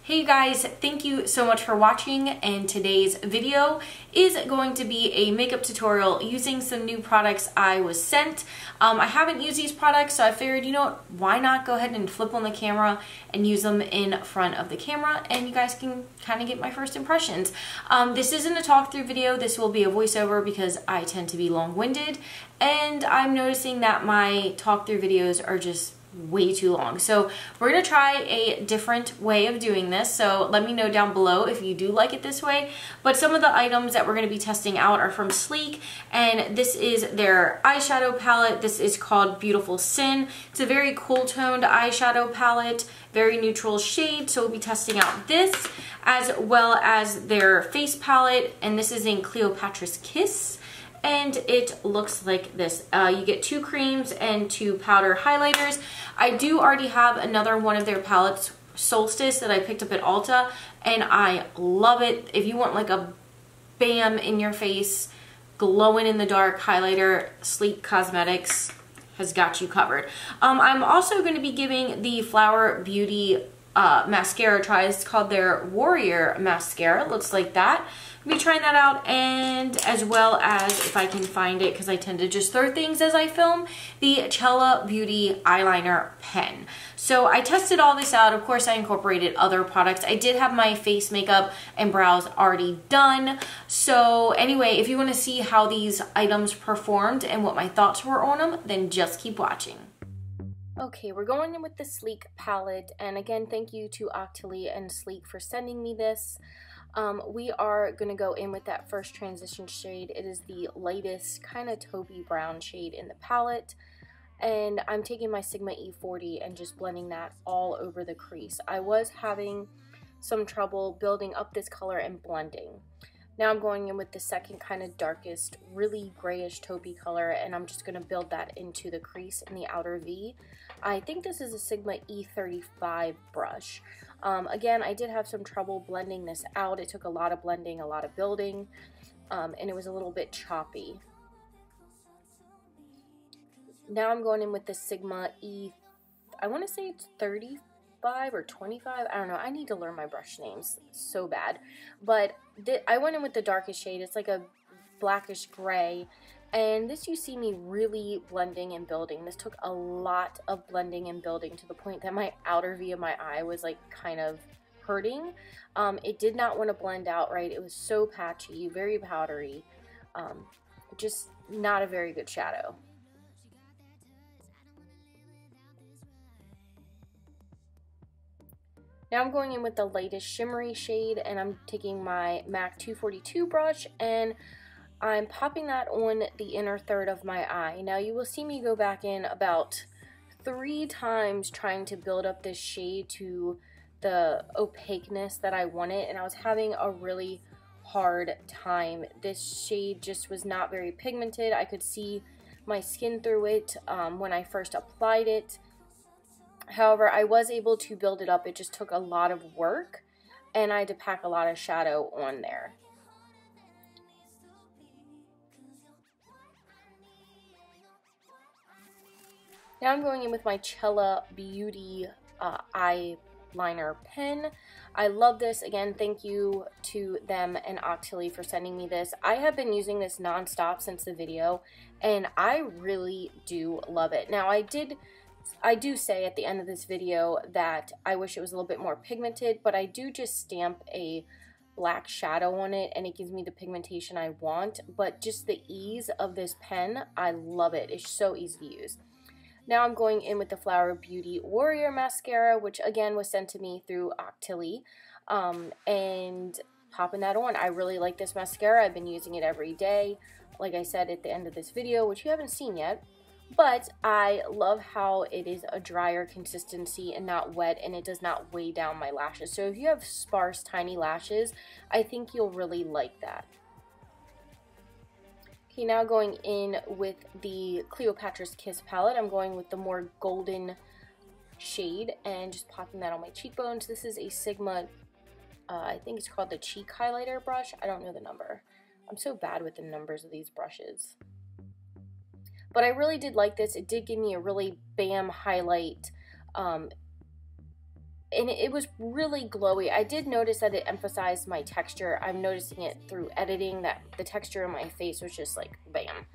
Hey guys, thank you so much for watching, and today's video is going to be a makeup tutorial using some new products I was sent. I haven't used these products, so I figured, you know what, why not go ahead and flip on the camera and use them in front of the camera, and you guys can kind of get my first impressions. This isn't a talk through video, this will be a voiceover because I tend to be long-winded, and I'm noticing that my talk through videos are just way too long. So we're gonna try a different way of doing this. So let me know down below if you do like it this way. But some of the items that we're gonna be testing out are from Sleek, and this is their eyeshadow palette. This is called Beautiful Sin. It's a very cool toned eyeshadow palette, very neutral shade. So we'll be testing out this as well as their face palette, and this is in Cleopatra's Kiss. And it looks like this. You get 2 creams and 2 powder highlighters. I do already have another one of their palettes, Solstice, that I picked up at Ulta, and I love it. If you want like a bam in your face, glowing in the dark highlighter, Sleek Cosmetics has got you covered. I'm also going to be giving the Flower Beauty mascara a try. It's called their Warrior Mascara. It looks like that. I'll be trying that out, and as well as, if I can find it because I tend to just throw things as I film, the Chella Beauty eyeliner pen. So I tested all this out. Of course, I incorporated other products. I did have my face makeup and brows already done. So anyway, if you want to see how these items performed and what my thoughts were on them, then just keep watching. Okay, we're going in with the Sleek palette, and again, thank you to Octoly and Sleek for sending me this. We are going to go in with that first transition shade. It is the lightest kind of taupey brown shade in the palette, and I'm taking my Sigma E40 and just blending that all over the crease. I was having some trouble building up this color and blending. Now I'm going in with the second kind of darkest, really grayish taupey color, and I'm just going to build that into the crease in the outer V. I think this is a Sigma E35 brush. Again, I did have some trouble blending this out. It took a lot of blending, a lot of building, and it was a little bit choppy. Now I'm going in with the Sigma I want to say it's 35 or 25. I don't know. I need to learn my brush names so bad. But I went in with the darkest shade. It's like a blackish gray. And this you see me really blending and building. This took a lot of blending and building to the point that my outer V of my eye was like kind of hurting. It did not want to blend out right. It was so patchy, very powdery. Just not a very good shadow. Now I'm going in with the lightest shimmery shade, and I'm taking my MAC 242 brush and I'm popping that on the inner third of my eye. Now you will see me go back in about 3 times trying to build up this shade to the opaqueness that I wanted, and I was having a really hard time. This shade just was not very pigmented. I could see my skin through it when I first applied it. However, I was able to build it up. It just took a lot of work, and I had to pack a lot of shadow on there. Now I'm going in with my Chella Beauty eyeliner pen. I love this. Again, thank you to them and Octoly for sending me this. I have been using this non-stop since the video, and I really do love it. Now I do say at the end of this video that I wish it was a little bit more pigmented, but I do just stamp a black shadow on it and it gives me the pigmentation I want. But just the ease of this pen, I love it. It's so easy to use. Now I'm going in with the Flower Beauty Warrior Mascara, which again was sent to me through Octoly, and popping that on. I really like this mascara. I've been using it every day, like I said at the end of this video, which you haven't seen yet. But I love how it is a drier consistency and not wet, and it does not weigh down my lashes. So if you have sparse, tiny lashes, I think you'll really like that. Okay, now going in with the Cleopatra's Kiss palette. I'm going with the more golden shade and just popping that on my cheekbones. This is a Sigma, I think it's called the Cheek Highlighter brush. I don't know the number. I'm so bad with the numbers of these brushes. But I really did like this. It did give me a really bam highlight and it was really glowy. I did notice that it emphasized my texture. I'm noticing it through editing that the texture of my face was just like bam.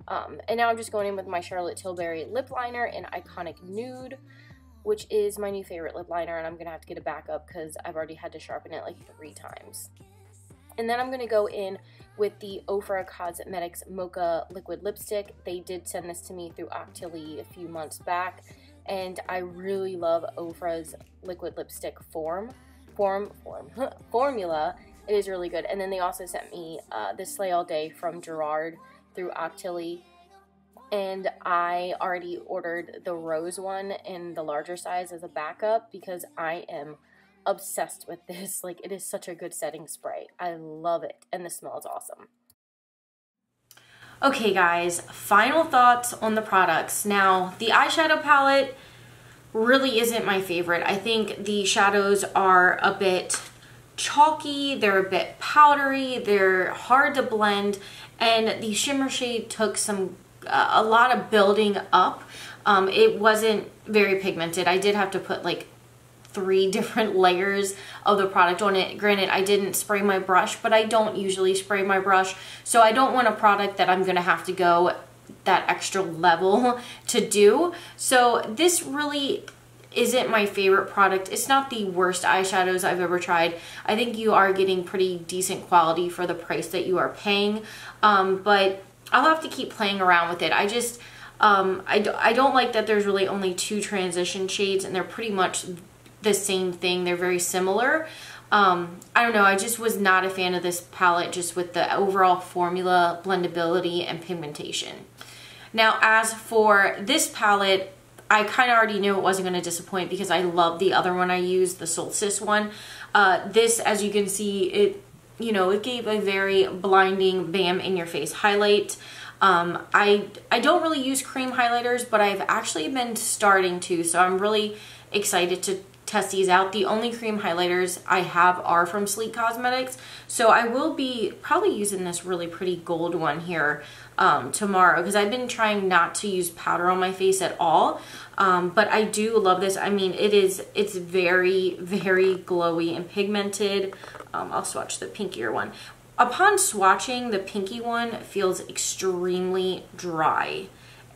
And now I'm just going in with my Charlotte Tilbury lip liner in Iconic Nude, which is my new favorite lip liner, and I'm gonna have to get a backup because I've already had to sharpen it like 3 times. And then I'm gonna go in with the Ofra Cosmetics Mocha Liquid Lipstick. They did send this to me through Octilly a few months back, and I really love Ofra's liquid lipstick formula. It is really good. And then they also sent me this Slay All Day from Gerard through Octilly, and I already ordered the rose one in the larger size as a backup because I am obsessed with this. Like, it is such a good setting spray. I love it, and the smell is awesome. Okay guys, final thoughts on the products. Now, the eyeshadow palette really isn't my favorite. I think the shadows are a bit chalky, they're a bit powdery, they're hard to blend, and the shimmer shade took a lot of building up. It wasn't very pigmented. I did have to put like 3 different layers of the product on it. Granted, I didn't spray my brush, but I don't usually spray my brush, so I don't want a product that I'm gonna have to go that extra level to do. So this really isn't my favorite product. It's not the worst eyeshadows I've ever tried. I think you are getting pretty decent quality for the price that you are paying, but I'll have to keep playing around with it. I just I don't like that there's really only 2 transition shades, and they're pretty much the same thing. They're very similar. I don't know, I just was not a fan of this palette just with the overall formula, blendability, and pigmentation. Now, as for this palette, I kind of already knew it wasn't going to disappoint because I love the other one I used, the Solstice one. This, as you can see, it gave a very blinding, bam, in your face highlight. I don't really use cream highlighters, but I've actually been starting to, so I'm really excited to test these out. The only cream highlighters I have are from Sleek Cosmetics, so I will be probably using this really pretty gold one here tomorrow, because I've been trying not to use powder on my face at all, but I do love this. I mean, it's very, very glowy and pigmented. I'll swatch the pinkier one. Upon swatching, the pinky one feels extremely dry.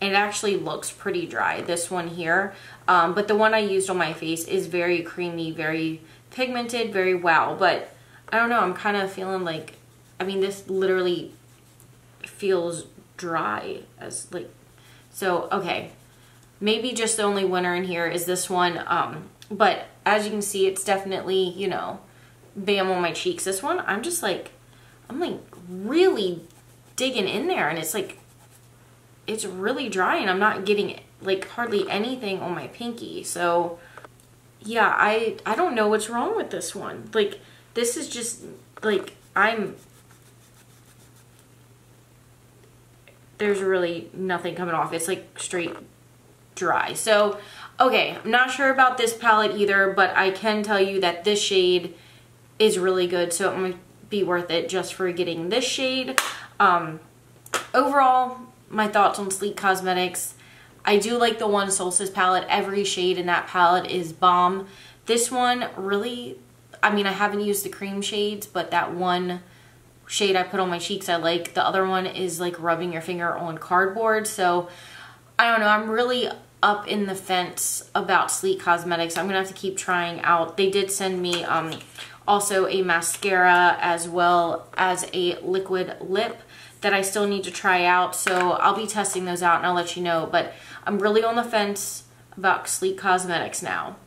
It actually looks pretty dry, this one here. But the one I used on my face is very creamy, very pigmented, very wow. But I don't know, I'm kind of feeling like, I mean, this literally feels dry as like, so, okay. Maybe just the only winner in here is this one. But as you can see, it's definitely, bam on my cheeks. This one, I'm like really digging in there, and it's like, it's really dry, and I'm not getting like hardly anything on my pinky. So yeah, I don't know what's wrong with this one. Like, this is just like, there's really nothing coming off. It's like straight dry. So okay, I'm not sure about this palette either, but I can tell you that this shade is really good, so it might be worth it just for getting this shade. Overall, my thoughts on Sleek Cosmetics, I do like the One Solstice palette. Every shade in that palette is bomb. This one really, I mean, I haven't used the cream shades, but that one shade I put on my cheeks I like. The other one is like rubbing your finger on cardboard. So I don't know, I'm really up in the fence about Sleek Cosmetics. I'm gonna have to keep trying out. They did send me also a mascara as well as a liquid lip that I still need to try out, so I'll be testing those out and I'll let you know. But I'm really on the fence about Sleek Cosmetics now.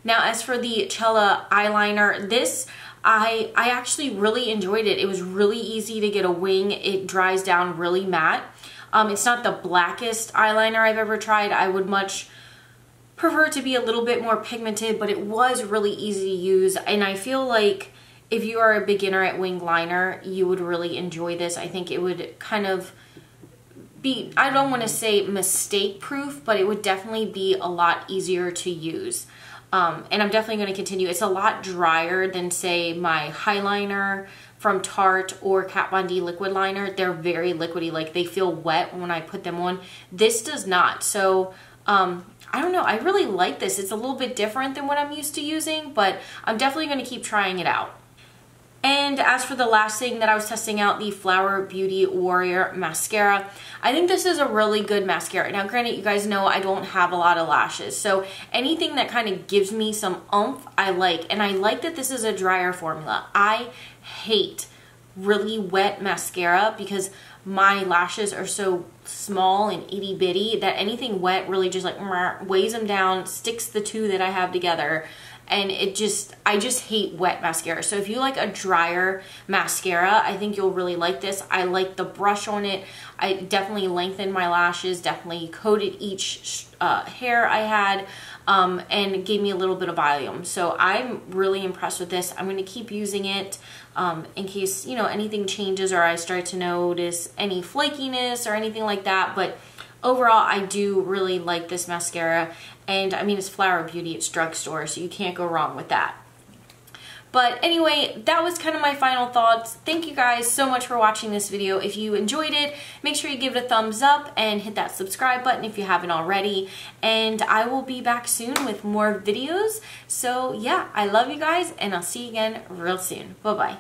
Now, as for the Chella eyeliner, this, I actually really enjoyed it. It was really easy to get a wing. It dries down really matte. It's not the blackest eyeliner I've ever tried. I would much prefer it to be a little bit more pigmented, but it was really easy to use, and I feel like if you are a beginner at wing liner, you would really enjoy this. I think it would kind of be, I don't want to say mistake proof, but it would definitely be a lot easier to use. And I'm definitely going to continue. It's a lot drier than, say, my highliner from Tarte or Kat Von D liquid liner. They're very liquidy, like they feel wet when I put them on. This does not. So I I don't know, I really like this. It's a little bit different than what I'm used to using, but I'm definitely going to keep trying it out. And as for the last thing that I was testing out, the Flower Beauty Warrior Mascara, I think this is a really good mascara. Now, granted, you guys know I don't have a lot of lashes, so anything that kind of gives me some oomph, I like. And I like that this is a drier formula. I hate really wet mascara because my lashes are so small and itty bitty that anything wet really just like weighs them down, sticks the two that I have together. And I just hate wet mascara. So if you like a drier mascara, I think you'll really like this. I like the brush on it. I definitely lengthened my lashes, definitely coated each hair I had, and gave me a little bit of volume. So I'm really impressed with this. I'm going to keep using it in case, you know, anything changes or I start to notice any flakiness or anything like that. But overall, I do really like this mascara. And I mean, it's Flower Beauty, it's drugstore, so you can't go wrong with that. But anyway, that was kind of my final thoughts. Thank you guys so much for watching this video. If you enjoyed it, make sure you give it a thumbs up and hit that subscribe button if you haven't already. And I will be back soon with more videos. So yeah, I love you guys, and I'll see you again real soon. Bye-bye.